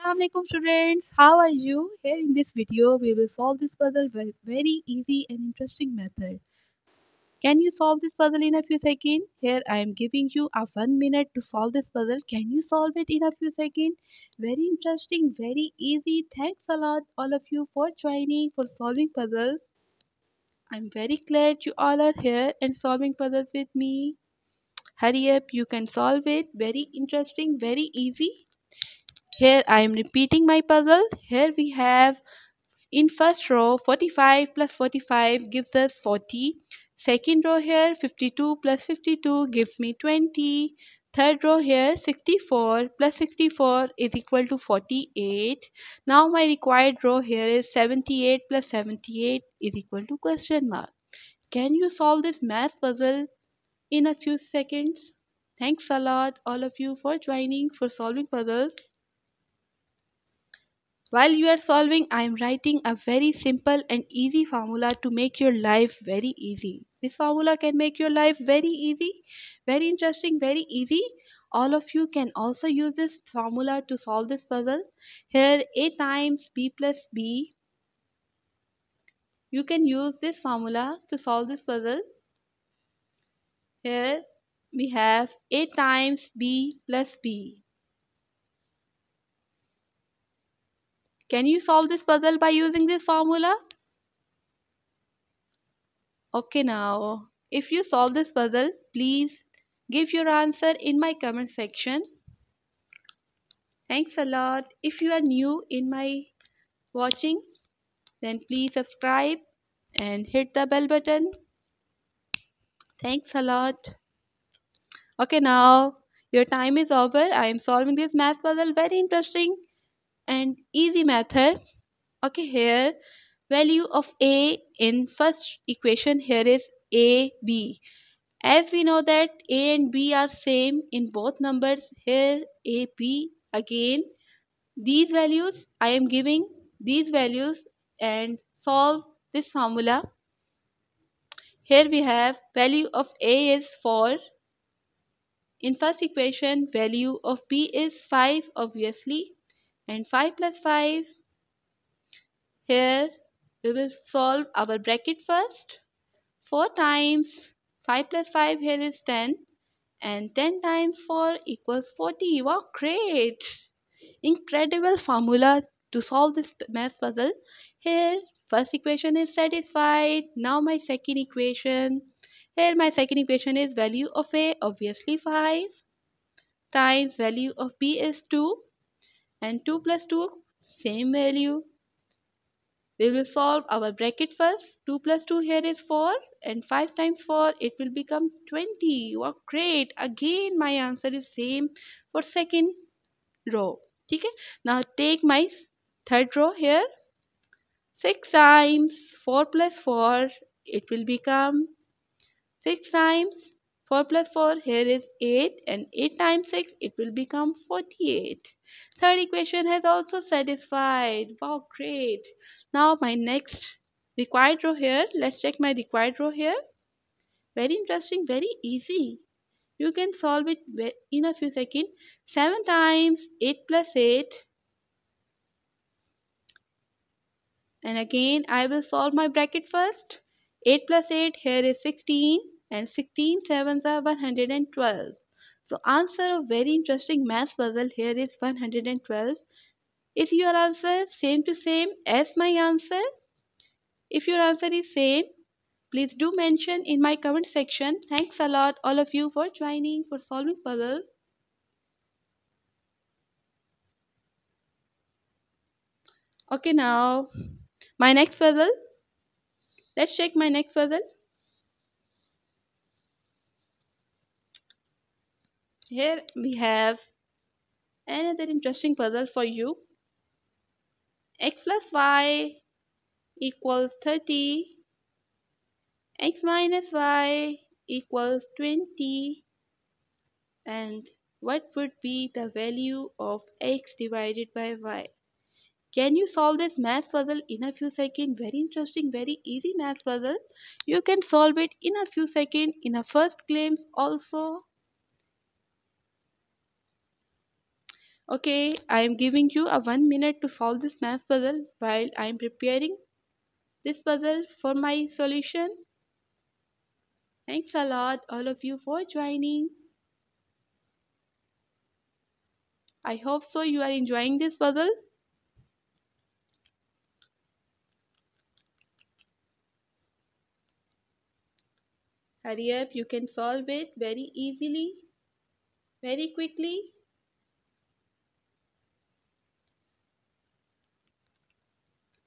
Assalamualaikum students, how are you? Here in this video, we will solve this puzzle with very easy and interesting method. Can you solve this puzzle in a few seconds? Here I am giving you a 1 minute to solve this puzzle. Can you solve it in a few seconds? Very interesting, very easy. Thanks a lot all of you for joining for solving puzzles. I'm very glad you all are here and solving puzzles with me. Hurry up, you can solve it. Very interesting, very easy. Here I am repeating my puzzle. Here we have in first row 45 plus 45 gives us 40. Second row here 52 plus 52 gives me 20. Third row here 64 plus 64 is equal to 48. Now my required row here is 78 plus 78 is equal to question mark. Can you solve this math puzzle in a few seconds? Thanks a lot all of you for joining for solving puzzles. While you are solving, I am writing a very simple and easy formula to make your life very easy. This formula can make your life very easy, very interesting, very easy. All of you can also use this formula to solve this puzzle. Here a times b plus b. You can use this formula to solve this puzzle. Here we have a times b plus b. Can you solve this puzzle by using this formula? Okay, now if you solve this puzzle, please give your answer in my comment section. Thanks a lot. If you are new in my watching, then please subscribe and hit the bell button. Thanks a lot. Okay, now your time is over. I am solving this math puzzle, very interesting and easy method. Okay, here value of a in first equation here is ab. As we know that a and b are same in both numbers, here a, b again. These values, I am giving these values and solve this formula. Here we have value of a is 4. In first equation, value of b is 5 obviously. And 5 plus 5. Here we will solve our bracket first. 4 times 5 plus 5 here is 10. And 10 times 4 equals 40. Wow, great! Incredible formula to solve this math puzzle. Here, first equation is satisfied. Now my second equation. Here my second equation is value of a, obviously 5, times value of b is 2. And 2 plus 2, same value. We will solve our bracket first. 2 plus 2 here is 4 and 5 times 4 it will become 20. Wow, great! Again my answer is same for second row. Okay? Now take my third row here. 6 times 4 plus 4 it will become 6 times 4 plus 4 here is 8 and 8 times 6 it will become 48. Third equation has also satisfied. Wow, great. Now my next required row here. Let's check my required row here. Very interesting, very easy. You can solve it in a few seconds. 7 times 8 plus 8. And again I will solve my bracket first. 8 plus 8 here is 16 and 16 sevens are 112. So answer of very interesting math puzzle here is 112. Is your answer same to same as my answer? If your answer is same, please do mention in my comment section. Thanks a lot all of you for joining for solving puzzles. Okay, now my next puzzle. Let's check my next puzzle. Here we have another interesting puzzle for you. X plus y equals 30. X minus y equals 20. And what would be the value of x divided by y? Can you solve this math puzzle in a few seconds? Very interesting, very easy math puzzle. You can solve it in a few seconds in a first glimpse also. Okay, I am giving you a 1 minute to solve this math puzzle while I am preparing this puzzle for my solution. Thanks a lot, all of you, for joining. I hope so you are enjoying this puzzle. Hurry up, you can solve it very easily, very quickly.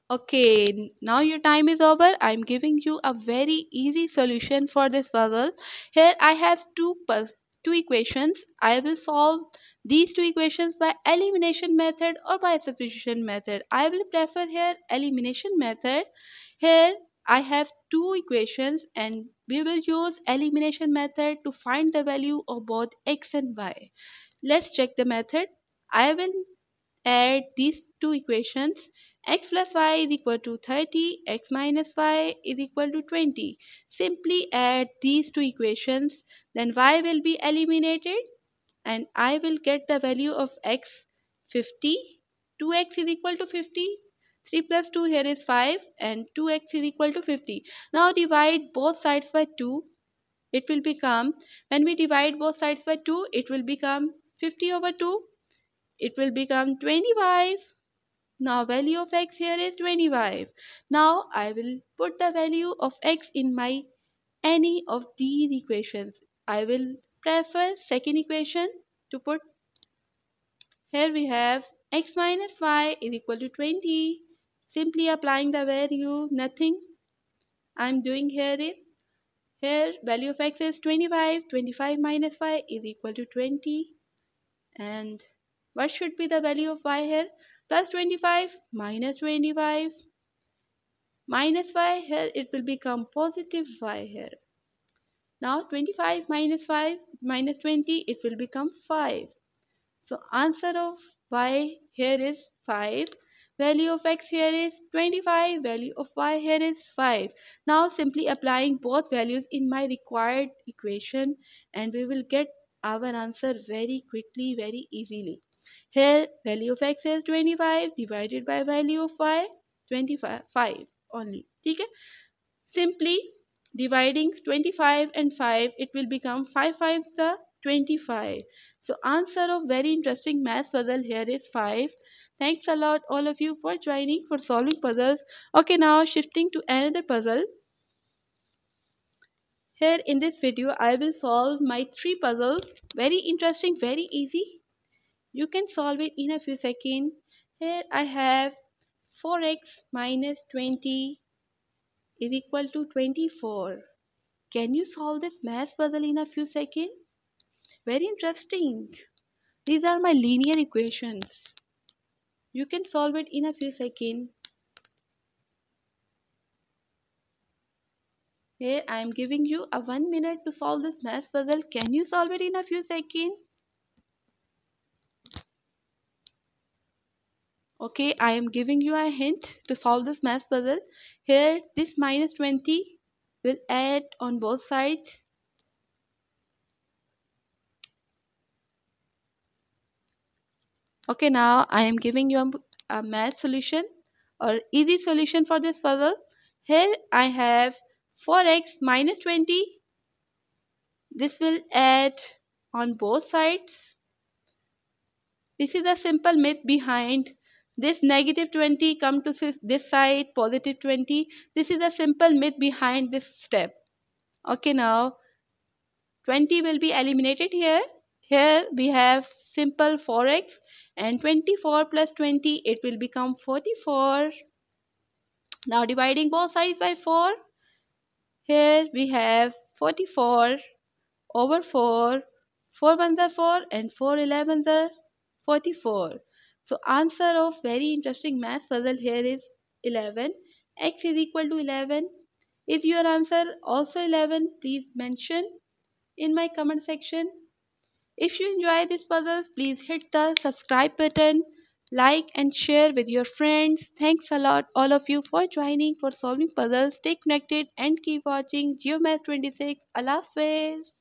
Okay, now your time is over. I'm giving you a very easy solution for this puzzle. Here I have two equations. I will solve these two equations by elimination method or by substitution method. I will prefer here elimination method. Here I have two equations and we will use elimination method to find the value of both x and y. Let's check the method. I will add these two equations. X plus y is equal to 30, x minus y is equal to 20. Simply add these two equations, then y will be eliminated and I will get the value of x 50. 2x is equal to 50. 3 plus 2 here is 5 and 2x is equal to 50. Now divide both sides by 2. It will become, when we divide both sides by 2, it will become 50 over 2. It will become 25. Now value of x here is 25. Now I will put the value of x in my any of these equations. I will prefer second equation to put. Here we have x minus y is equal to 20. Simply applying the value, nothing I'm doing here is, here value of x is 25. 25 minus y is equal to 20. And what should be the value of y here? Plus 25 minus 25 minus y, here it will become positive y here. Now 25 minus 5 minus 20, it will become 5. So answer of y here is 5. Value of x here is 25. Value of y here is 5. Now simply applying both values in my required equation and we will get our answer very quickly, very easily. Here value of x is 25 divided by value of y 25 only. ठीक है? Simply dividing 25 and 5, it will become 5 5 the 25. So answer of very interesting math puzzle here is 5. Thanks a lot all of you for joining for solving puzzles. Okay, now shifting to another puzzle. Here in this video I will solve my three puzzles. Very interesting, very easy. You can solve it in a few seconds. Here I have 4x minus 20 is equal to 24. Can you solve this math puzzle in a few seconds? Very interesting. These are my linear equations. You can solve it in a few seconds. Here I am giving you a 1 minute to solve this math puzzle. Can you solve it in a few seconds? Okay, I am giving you a hint to solve this math puzzle. Here this minus 20 will add on both sides. Okay, now I am giving you a math solution or easy solution for this puzzle. Here I have 4x minus 20. This will add on both sides. This is a simple myth behind this negative 20 come to this side, positive 20. This is a simple myth behind this step. Okay, now 20 will be eliminated here. Here we have simple 4x and 24 plus 20, it will become 44. Now dividing both sides by 4. Here we have 44 over 4. 4 ones are 4 and 4 11s are 44. So answer of very interesting math puzzle here is 11. X is equal to 11. Is your answer also 11? Please mention in my comment section. If you enjoy this puzzle, please hit the subscribe button, like and share with your friends. Thanks a lot all of you for joining for solving puzzles. Stay connected and keep watching GeoMath 26. Allah Hafiz.